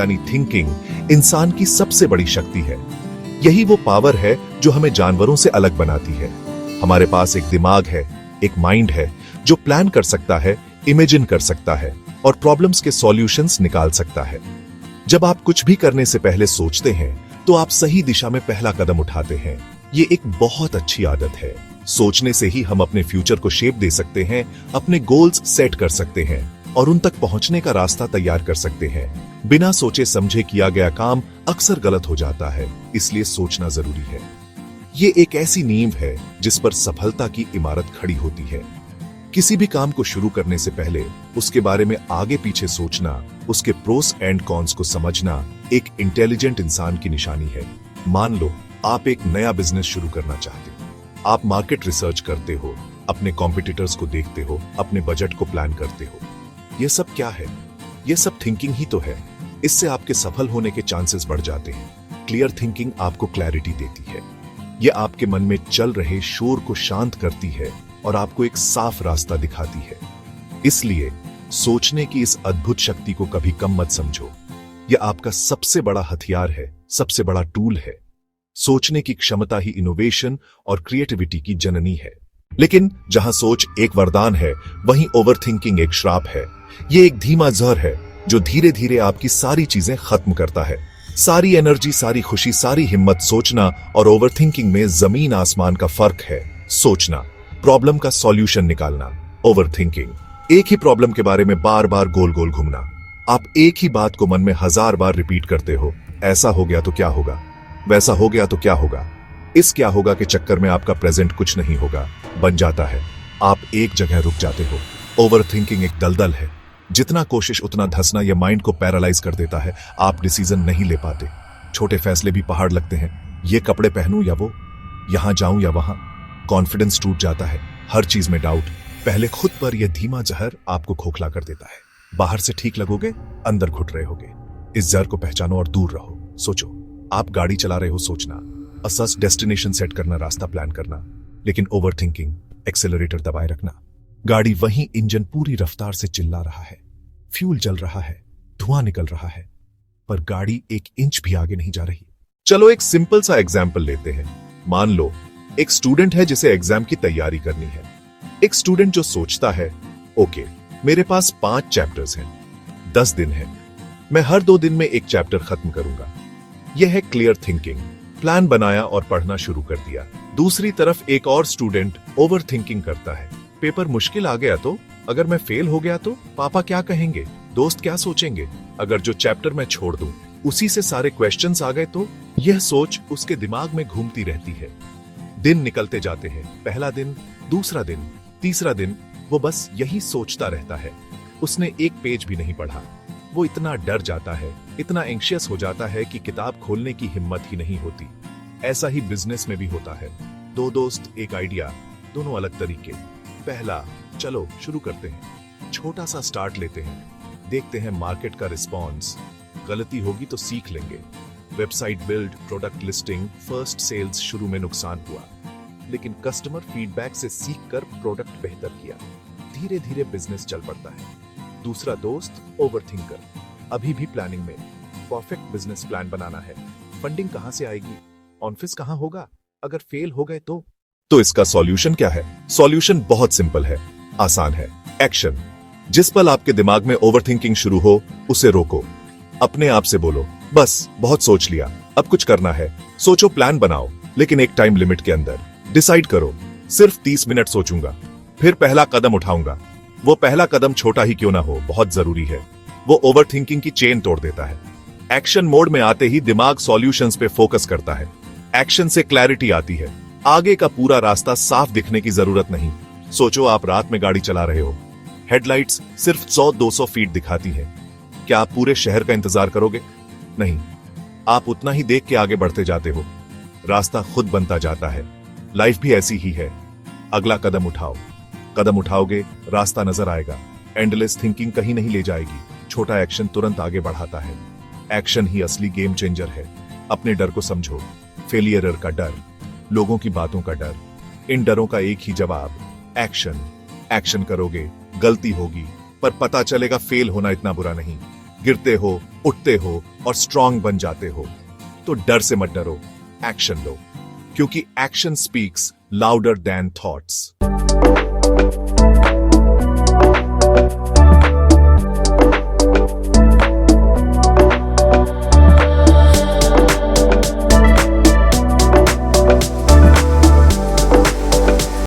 यानी थिंकिंग इंसान की सबसे बड़ी शक्ति है। यही वो पावर है जो हमें जानवरों से अलग बनाती है। हमारे पास एक दिमाग है, एक माइंड है जो प्लान कर सकता है, इमेजिन कर सकता है और प्रॉब्लम्स के सॉल्यूशंस निकाल सकता है। जब आप कुछ भी करने से पहले सोचते हैं तो आप सही दिशा में पहला कदम उठाते हैं। ये एक बहुत अच्छी आदत है। सोचने से ही हम अपने फ्यूचर को शेप दे सकते हैं, अपने गोल्स सेट कर सकते हैं और उन तक पहुंचने का रास्ता तैयार कर सकते हैं। बिना सोचे समझे किया गया काम अक्सर गलत हो जाता है, इसलिए सोचना जरूरी है। ये एक ऐसी नींव है जिस पर सफलता की इमारत खड़ी होती है। किसी भी काम को शुरू करने से पहले उसके बारे में आगे पीछे सोचना, उसके प्रोस एंड कॉन्स को समझना एक इंटेलिजेंट इंसान की निशानी है। मान लो आप एक नया बिजनेस शुरू करना चाहते हो। आप मार्केट रिसर्च करते हो, अपने कॉम्पिटिटर्स को देखते हो, अपने बजट को प्लान करते हो। यह सब क्या है? यह सब थिंकिंग ही तो है। इससे आपके सफल होने के चांसेस बढ़ जाते हैं। क्लियर थिंकिंग आपको क्लैरिटी देती है। यह आपके मन में चल रहे शोर को शांत करती है और आपको एक साफ रास्ता दिखाती है। इसलिए सोचने की इस अद्भुत शक्ति को कभी कम मत समझो। यह आपका सबसे बड़ा हथियार है, सबसे बड़ा टूल है। सोचने की क्षमता ही इनोवेशन और क्रिएटिविटी की जननी है। लेकिन जहां सोच एक वरदान है, वहीं ओवरथिंकिंग एक श्राप है। यह एक धीमा जहर है जो धीरे धीरे आपकी सारी चीजें खत्म करता है। सारी एनर्जी, सारी खुशी, सारी हिम्मत सोचना और ओवरथिंकिंग में जमीन आसमान का फर्क है। सोचना, प्रॉब्लम का सॉल्यूशन निकालना। ओवरथिंकिंग, एक ही प्रॉब्लम के बारे में बार बार गोल गोल घूमना। आप एक ही बात को मन में 1000 बार रिपीट करते हो। ऐसा हो गया तो क्या होगा, वैसा हो गया तो क्या होगा। इस क्या होगा के चक्कर में आपका प्रेजेंट कुछ नहीं होगा बन जाता है। आप एक जगह रुक जाते हो। ओवरथिंकिंग एक दलदल है। जितना कोशिश उतना धंसना यह माइंड को पैरालाइज कर देता है। आप डिसीजन नहीं ले पाते। छोटे फैसले भी पहाड़ लगते हैं। ये कपड़े पहनूं या वो, यहां जाऊं या वहां। कॉन्फिडेंस टूट जाता है। हर चीज में डाउट। पहले खुद पर यह धीमा जहर आपको खोखला कर देता है। बाहर से ठीक लगोगे, अंदर घुट रहे होगे। इस जहर को पहचानो और दूर रहो। सोचो, आप गाड़ी चला रहे हो, सोचना, असस डेस्टिनेशन सेट करना, रास्ता प्लान करना। लेकिन ओवरथिंकिंग, एक्सेलरेटर दबाए रखना। गाड़ी वहीं, इंजन पूरी रफ्तार से चिल्ला रहा है, फ्यूल जल रहा है, धुआं निकल रहा है, पर गाड़ी एक इंच भी आगे नहीं जा रही। चलो एक सिंपल सा एग्जाम्पल लेते हैं। मान लो एक स्टूडेंट है जिसे एग्जाम की तैयारी करनी है। एक स्टूडेंट जो सोचता है, ओके, मेरे पास 5 चैप्टर्स हैं, 10 दिन हैं, मैं हर 2 दिन में एक चैप्टर खत्म करूंगा। यह है क्लियर थिंकिंग। प्लान बनाया और पढ़ना शुरू कर दिया। दूसरी तरफ एक और स्टूडेंट ओवर थिंकिंग करता है। पेपर मुश्किल आ गया तो, अगर मैं फेल हो गया तो, पापा क्या कहेंगे, दोस्त क्या सोचेंगे, अगर जो चैप्टर मैं छोड़ दूं उसी से सारे क्वेश्चंस आ गए तो। यह सोच उसके दिमाग में घूमती रहती है। दिन निकलते जाते हैं। पहला दिन, दूसरा दिन, तीसरा दिन, वो बस यही सोचता रहता है। उसने एक पेज भी नहीं पढ़ा। वो इतना डर जाता है, इतना एंग्शियस हो जाता है कि किताब खोलने की हिम्मत ही नहीं होती। ऐसा ही बिजनेस में भी होता है। 2 दोस्त, एक आइडिया, दोनों अलग तरीके। पहला, चलो शुरू करते हैं। छोटा सा स्टार्ट लेते हैं, देखते हैं मार्केट का रिस्पॉन्स। गलती होगी तो सीख लेंगे। Website build, product listing, first sales. शुरू में नुकसान हुआ, लेकिन कस्टमर फीडबैक से सीखकर प्रोडक्ट बेहतर किया। धीरे धीरे बिजनेस चल पड़ता है। दूसरा दोस्त, ओवरथिंकर, अभी भी प्लानिंग में। परफेक्ट बिजनेस प्लान बनाना है। फंडिंग कहां से आएगी, ऑफिस कहां होगा, अगर फेल हो गए तो इसका सॉल्यूशन क्या है? सॉल्यूशन बहुत सिंपल है, आसान है। एक्शन। जिस पल आपके दिमाग में ओवरथिंकिंग शुरू हो, उसे रोको। अपने आप से बोलो, बस बहुत सोच लिया, अब कुछ करना है। सोचो, प्लान बनाओ, लेकिन एक टाइम लिमिट के अंदर। डिसाइड करो, सिर्फ 30 मिनट सोचूंगा, फिर पहला कदम उठाऊंगा। वो पहला कदम छोटा ही क्यों ना हो, बहुत जरूरी है। वो ओवरथिंकिंग की चेन तोड़ देता है। एक्शन मोड में आते ही दिमाग सॉल्यूशंस पे फोकस करता है। एक्शन से क्लैरिटी आती है। आगे का पूरा रास्ता साफ दिखने की जरूरत नहीं। सोचो, आप रात में गाड़ी चला रहे हो, हेडलाइट्स सिर्फ 100-200 फीट दिखाती हैं। क्या आप पूरे शहर का इंतजार करोगे? नहीं, आप उतना ही देख के आगे बढ़ते जाते हो। रास्ता खुद बनता जाता है। लाइफ भी ऐसी ही है। अगला कदम उठाओ। कदम उठाओगे, रास्ता नजर आएगा। एंडलेस थिंकिंग कहीं नहीं ले जाएगी। छोटा एक्शन तुरंत आगे बढ़ाता है। एक्शन ही असली गेम चेंजर है। अपने डर को समझो। फेलियर का डर, लोगों की बातों का डर, इन डरों का एक ही जवाब, एक्शन। एक्शन करोगे, गलती होगी, पर पता चलेगा फेल होना इतना बुरा नहीं। गिरते हो, उठते हो और स्ट्रांग बन जाते हो। तो डर से मत डरो, एक्शन लो, क्योंकि action speaks louder than thoughts.